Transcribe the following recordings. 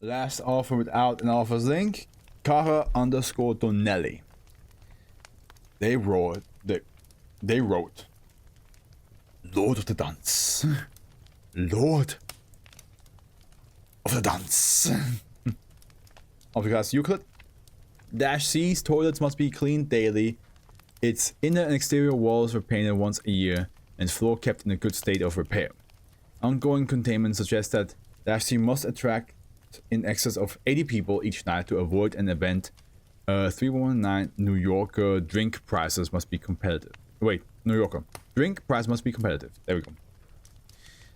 Last offer without an offers link. Cara_Donnelly. They wrote Lord of the Dance. Lord of the Dance. Of class Euclid. -C's toilets must be cleaned daily. Its inner and exterior walls were painted once a year, and floor kept in a good state of repair. Ongoing containment suggests that -C must attract in excess of 80 people each night to avoid an event. 3119 New Yorker drink prices must be competitive. Wait, New Yorker. Drink price must be competitive. There we go.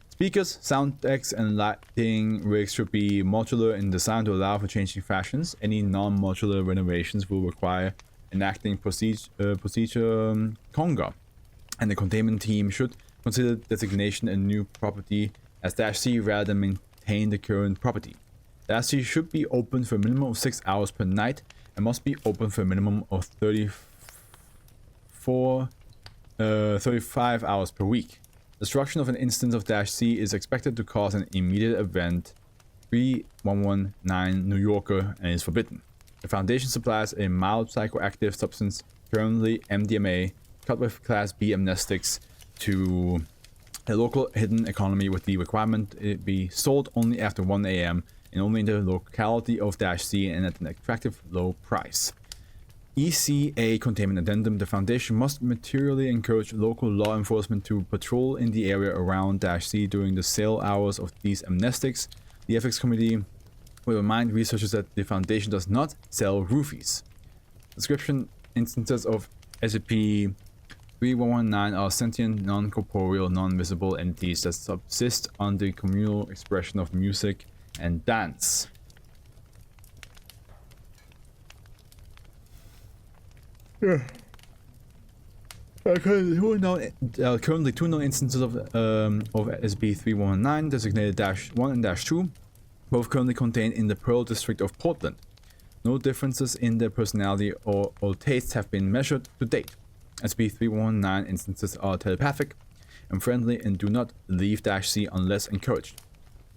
Speakers, sound decks, and lighting rigs should be modular in design to allow for changing fashions. Any non-modular renovations will require enacting procedure conga, and the containment team should consider designation a new property as -C rather than maintain the current property. -C should be open for a minimum of 6 hours per night and must be open for a minimum of 35 hours per week. Destruction of an instance of -C is expected to cause an immediate event. 3119 New Yorker and is forbidden. The Foundation supplies a mild psychoactive substance, currently MDMA, cut with Class B amnestics, to a local hidden economy with the requirement it be sold only after 1 AM and only in the locality of -C and at an attractive low price. ECA Containment Addendum. The Foundation must materially encourage local law enforcement to patrol in the area around -C during the sale hours of these amnestics. The Ethics Committee will remind researchers that the Foundation does not sell roofies. Description: instances of SCP-3119 are sentient, non-corporeal, non-visible entities that subsist on the communal expression of music and dance. Currently two known instances of SCP-3119 designated -1 and -2, both currently contained in the Pearl District of Portland. No differences in their personality or tastes have been measured to date. SCP-3119 instances are telepathic and friendly and do not leave -C unless encouraged.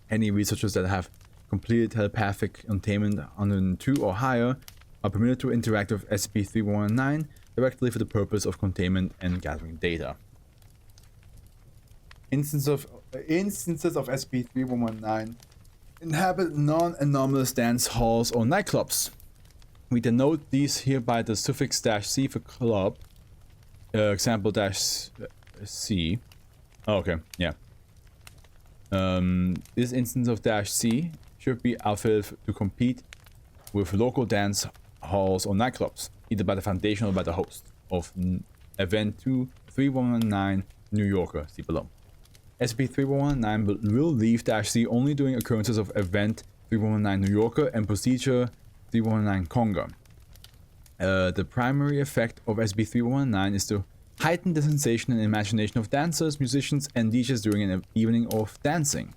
Any researchers that have completed telepathic containment 102 or higher are permitted to interact with SCP-3119 directly for the purpose of containment and gathering data. Instances of SCP-3119 inhabit non-anomalous dance halls or nightclubs. We denote these here by the suffix -C for club. Example -C. Oh, okay, yeah. This instance of -C should be outfitted to compete with local dance halls or nightclubs, either by the Foundation or by the host of Event 3119 New Yorker. See below. SCP-3119 will leave -C only during occurrences of Event 3119 New Yorker and Procedure 3119 Conga. The primary effect of SCP-3119 is to heighten the sensation and imagination of dancers, musicians, and DJs during an evening of dancing.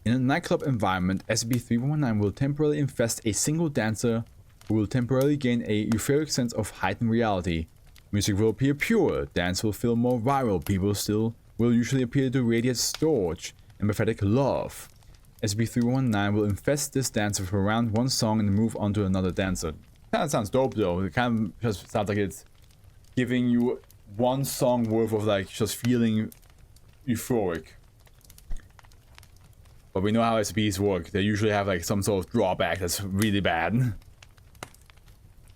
In a nightclub environment, SCP-3119 will temporarily infest a single dancer who will temporarily gain a euphoric sense of heightened reality. Music will appear pure, dance will feel more viral, people still will usually appear to radiate storage and pathetic love. SCP-3119 will infest this dancer for around one song and move on to another dancer. Kinda sounds dope though, it kind of just sounds like it's giving you one song worth of like just feeling euphoric. But we know how SCPs work, they usually have like some sort of drawback that's really bad.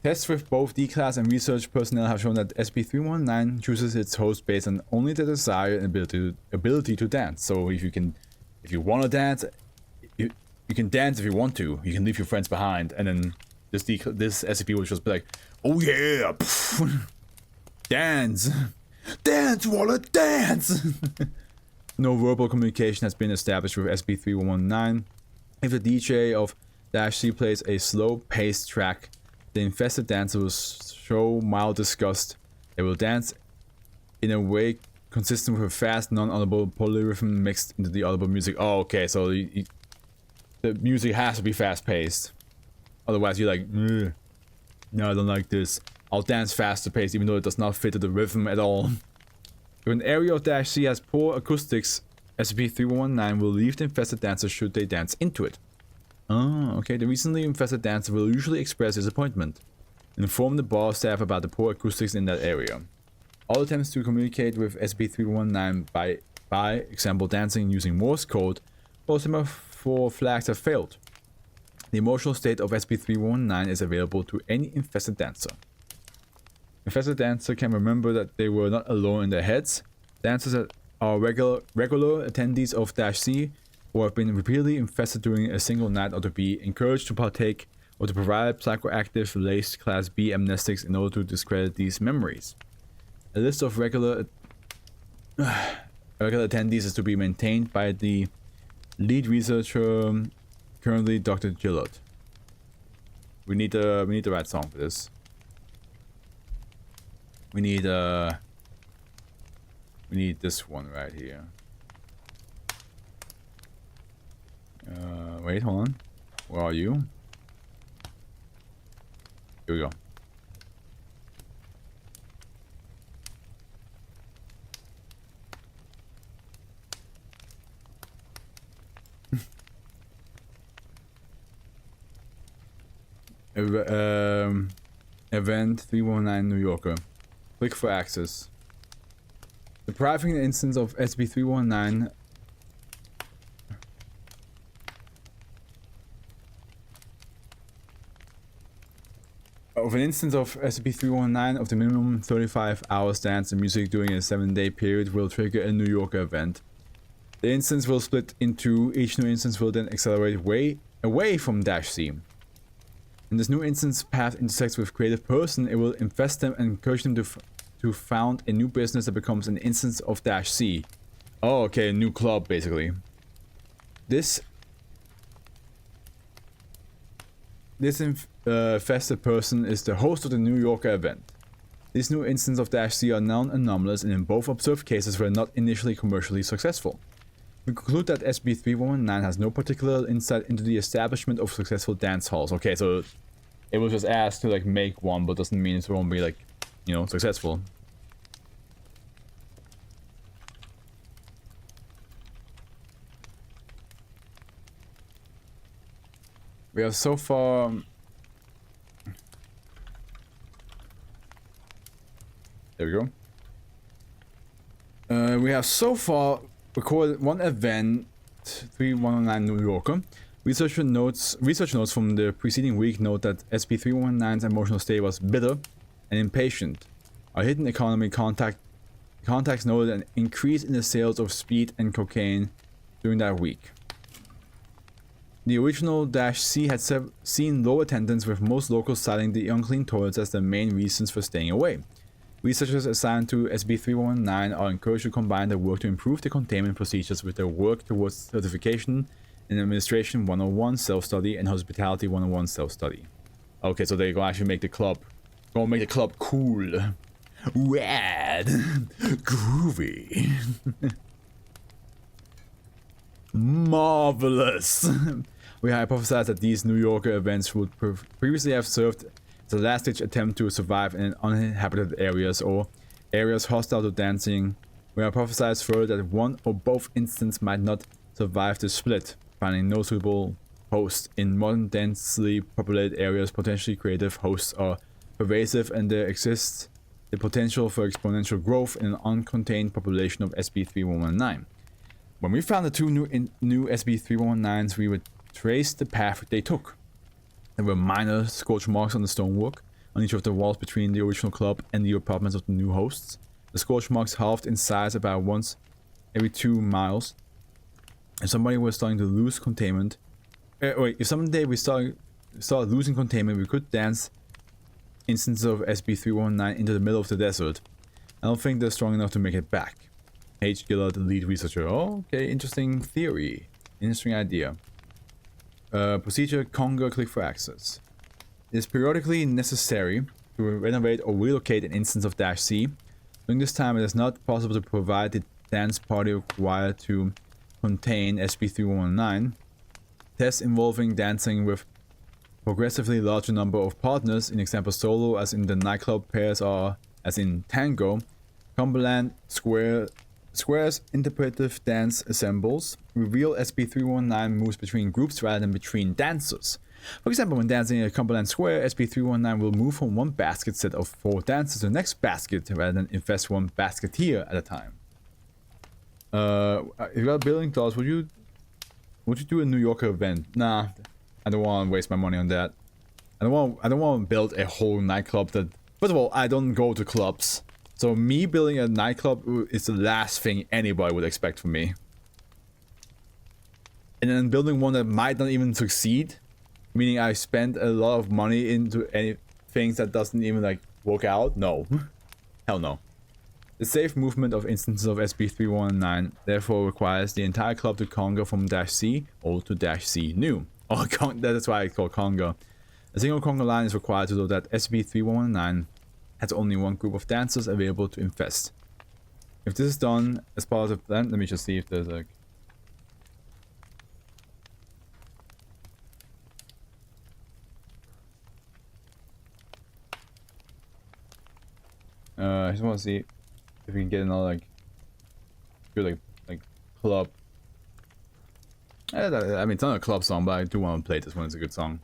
Tests with both D-Class and research personnel have shown that SCP-3119 chooses its host based on only the desire and ability to dance. So if you want to dance, you can dance if you want to. You can leave your friends behind, and then this SCP will just be like, oh yeah, dance, dance, Waller, dance. No verbal communication has been established with SCP-3119. If the DJ of -C plays a slow-paced track, the infested dancer will show mild disgust. They will dance in a way consistent with a fast, non-audible polyrhythm mixed into the audible music. Oh, okay, so the music has to be fast-paced. Otherwise, you're like, no, I don't like this. I'll dance faster-paced even though it does not fit to the rhythm at all. If an area of -C has poor acoustics, SCP-3119 will leave the infested dancer should they dance into it. Oh, okay. The recently infested dancer will usually express disappointment and inform the bar staff about the poor acoustics in that area. All attempts to communicate with SCP-319 by example dancing using Morse code or semaphore flags have failed. The emotional state of SCP-319 is available to any infested dancer. Infested dancer can remember that they were not alone in their heads. Dancers that are regular attendees of -C or have been repeatedly infested during a single night are to be encouraged to partake or to provide psychoactive laced Class B amnestics in order to discredit these memories. A list of regular attendees is to be maintained by the lead researcher, currently Dr. Gillard. We need the right song for this. We need this one right here. Wait, hold on. Where are you? Here we go. Event 319 New Yorker. Click for access. Depriving an instance of SCP-319 of the minimum 35 hours dance and music during a 7-day period will trigger a New Yorker event. The instance will split in two. Each new instance will then accelerate away from -C. When this new instance path intersects with creative person, it will infest them and encourage them to found a new business that becomes an instance of -C. Oh, okay, a new club, basically. This infested person is the host of the New Yorker event. These new instances of -C are non-anomalous and in both observed cases were not initially commercially successful. We conclude that SCP-319 has no particular insight into the establishment of successful dance halls. Okay, so it was just asked to like make one, but doesn't mean it won't be like, you know, successful. We have so far there we go. We have so far recorded one event, 3119 New Yorker. Research notes from the preceding week note that SCP-319's emotional state was bitter and impatient. Our hidden economy contacts noted an increase in the sales of speed and cocaine during that week. The original -C had seen low attendance, with most locals citing the unclean toilets as the main reasons for staying away. Researchers assigned to SCP-319 are encouraged to combine their work to improve the containment procedures with their work towards certification in Administration 101 self-study and Hospitality 101 self-study. Okay, so they're gonna actually make the club, cool, rad, groovy, marvelous. We hypothesized that these New Yorker events would previously have served as a last-ditch attempt to survive in uninhabited areas or areas hostile to dancing. We hypothesized further that one or both instances might not survive the split, finding no suitable hosts. In modern densely populated areas, potentially creative hosts are pervasive, and there exists the potential for exponential growth in an uncontained population of SCP-319. When we found the two new SCP-319s, we would trace the path they took. There were minor scorch marks on the stonework on each of the walls between the original club and the apartments of the new hosts. The scorch marks halved in size about once every 2 miles. If somebody was starting to lose containment, if someday we started losing containment, we could dance instances of SCP-319 into the middle of the desert. I don't think they're strong enough to make it back. H. Gillard, the lead researcher. Oh, okay, interesting theory. Interesting idea. Procedure Conga, click for access. It is periodically necessary to renovate or relocate an instance of -C. During this time, it is not possible to provide the dance party required to contain SCP-319. Tests involving dancing with progressively larger number of partners, in example solo as in the Nightclub, pairs are as in Tango, Cumberland Square Square's interpretive dance assembles reveal SCP-319 moves between groups rather than between dancers. For example, when dancing in a Cumberland Square, SCP-319 will move from one basket set of 4 dancers to the next basket rather than infest one basketeer at a time. If you got building thoughts, would you do a New Yorker event? Nah, I don't want to waste my money on that. I don't want to build a whole nightclub that. First of all, I don't go to clubs, so me building a nightclub is the last thing anybody would expect from me. And then building one that might not even succeed, meaning I spend a lot of money into any things that doesn't even like work out. No, hell no. The safe movement of instances of SCP-319 therefore requires the entire club to conga from -C old to -C new. Oh, that's why it's called conga. A single conga line is required to know that SCP-319 has only one group of dancers available to infest. If this is done as part of the plan, let me just see if there's like... I just want to see if we can get another like good like club. I mean, it's not a club song, but I do want to play this one. It's a good song.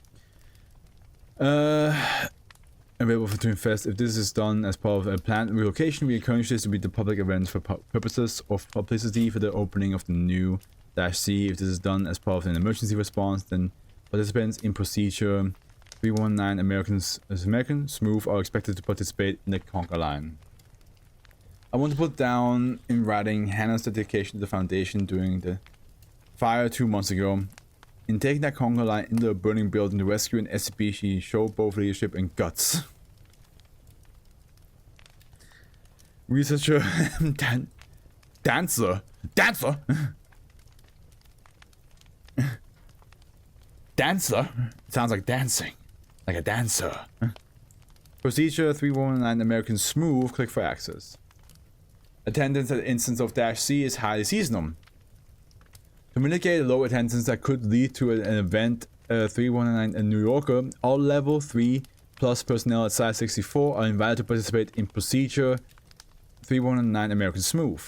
Available to infest. If this is done as part of a planned relocation, we encourage this to be the public event for purposes of publicity for the opening of the new -C. If this is done as part of an emergency response, then participants in procedure 319 American Smooth are expected to participate in the conga line. I want to put down in writing Hannah's dedication to the Foundation during the fire 2 months ago. In taking that conga line into a burning building to rescue an SCP, she showed both leadership and guts. Researcher Dancer? Dancer? It sounds like dancing. Like a dancer. Procedure 319 American Smooth, click for access. Attendance at instance of -C is highly seasonal. To mitigate low attendance that could lead to an event 319 in New Yorker, all level 3 plus personnel at Site 64 are invited to participate in Procedure 319 American Smooth.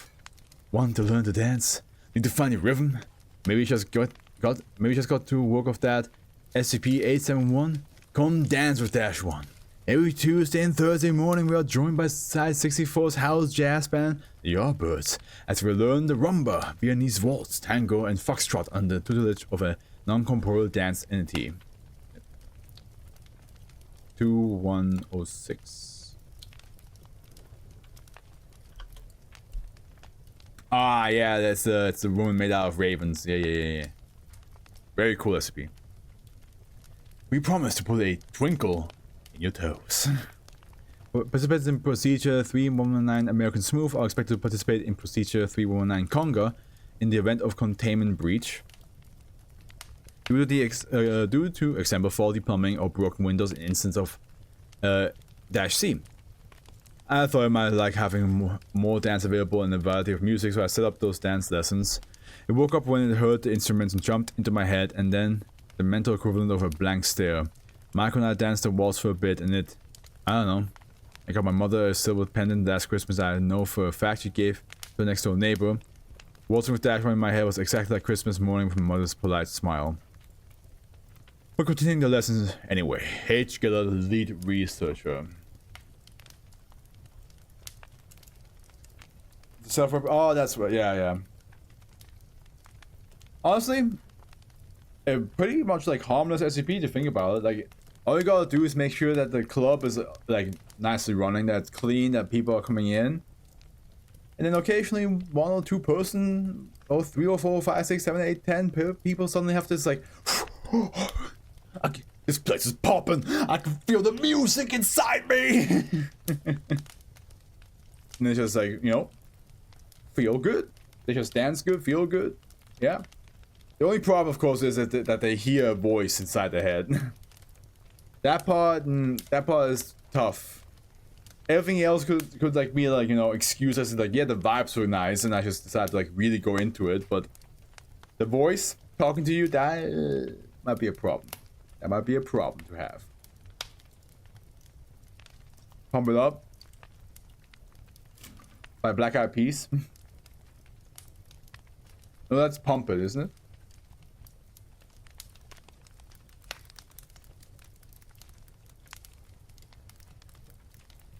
Want to learn to dance? Need to find your rhythm? Maybe you just got to work off that SCP-871? Come dance with -1. Every Tuesday and Thursday morning we are joined by Site 64's house jazz band, the Yardbirds, as we learn the rumba, Viennese waltz, tango, and foxtrot under the tutelage of a non-corporeal dance entity. 2106. Ah, yeah, it's the woman made out of ravens. Yeah. Very cool SCP. We promise to put a twinkle in your toes. Participants in Procedure 319 American Smooth are expected to participate in Procedure 319 Conga in the event of containment breach. Due to example faulty plumbing or broken windows in instance of -C. I thought I might like having more dance available and a variety of music, so I set up those dance lessons. I woke up when it heard the instruments and jumped into my head, and then the mental equivalent of a blank stare. Michael and I danced the waltz for a bit, and I don't know. I got my mother a silver pendant last Christmas I know for a fact she gave to the next door neighbor. Waltzing with Dashman in my head was exactly like Christmas morning with my mother's polite smile. We're continuing the lessons anyway. H, get a lead researcher. Oh, that's right. Yeah. Honestly, a pretty much like harmless SCP to think about it. Like, all you gotta do is make sure that the club is like nicely running, that it's clean, that people are coming in, and then occasionally 1 or 2 person, or 3 or 4, 5, 6, 7, 8, 10 people suddenly have this like, this place is popping. I can feel the music inside me. And it's just like, you know, feel good. They just dance good, feel good. Yeah. The only problem, of course, is that they hear a voice inside their head. That part is tough. Everything else could like be like, you know, excuse us, like, yeah, the vibes were nice, and I just decided to like really go into it. But the voice talking to you, that might be a problem. That might be a problem to have. Pump It Up by Black Eyed Peas. No, that's pump it, isn't it?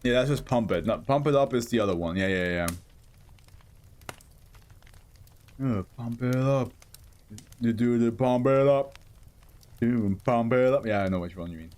Yeah, that's just pump it. No, pump it up is the other one. Yeah. Pump it up. You do the pump it up. Pump it up. Yeah, I know which one you mean.